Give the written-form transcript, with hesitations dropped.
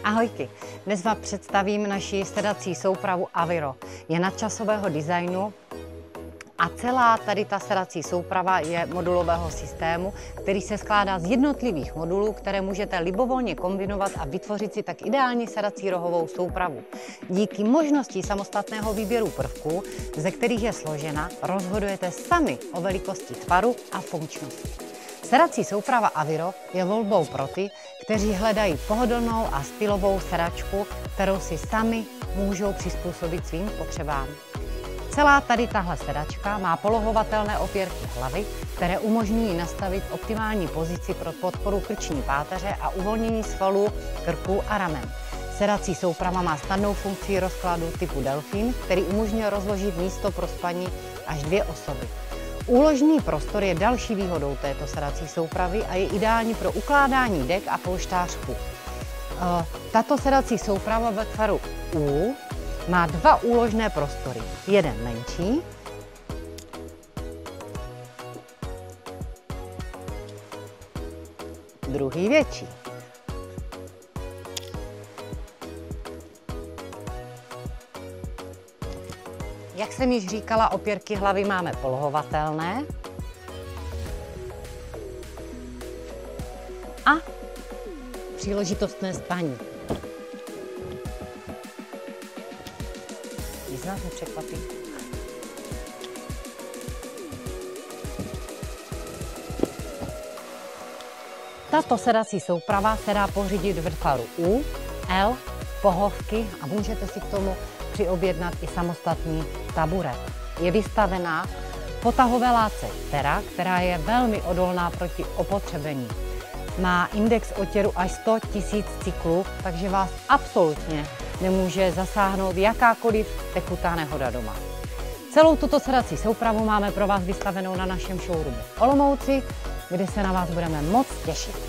Ahojky, dnes vám představím naši sedací soupravu Aviro. Je nadčasového designu a celá tady ta sedací souprava je modulového systému, který se skládá z jednotlivých modulů, které můžete libovolně kombinovat a vytvořit si tak ideální sedací rohovou soupravu. Díky možnosti samostatného výběru prvků, ze kterých je složena, rozhodujete sami o velikosti tvaru a funkčnosti. Sedací souprava Aviro je volbou pro ty, kteří hledají pohodlnou a stylovou sedačku, kterou si sami můžou přizpůsobit svým potřebám. Celá tady tahle sedačka má polohovatelné opěrky hlavy, které umožňují nastavit optimální pozici pro podporu krční páteře a uvolnění svalů, krků a ramen. Sedací souprava má snadnou funkci rozkladu typu delfín, který umožňuje rozložit místo pro spaní až 2 osoby. Úložný prostor je další výhodou této sedací soupravy a je ideální pro ukládání dek a polštářků. Tato sedací souprava ve tvaru U má 2 úložné prostory. Jeden menší druhý větší. Jak jsem již říkala, opěrky hlavy máme polohovatelné a příležitostné spaní. Nic nás nepřekvapí. Tato sedací souprava se dá pořídit ve tvaru U, L, pohovky a můžete si k tomu přiobjednat i samostatný taburet. Je vystavená potahové látce Tera, která je velmi odolná proti opotřebení. Má index otěru až 100 000 cyklů, takže vás absolutně nemůže zasáhnout jakákoliv tekutá nehoda doma. Celou tuto sedací soupravu máme pro vás vystavenou na našem showroomu v Olomouci, kde se na vás budeme moc těšit.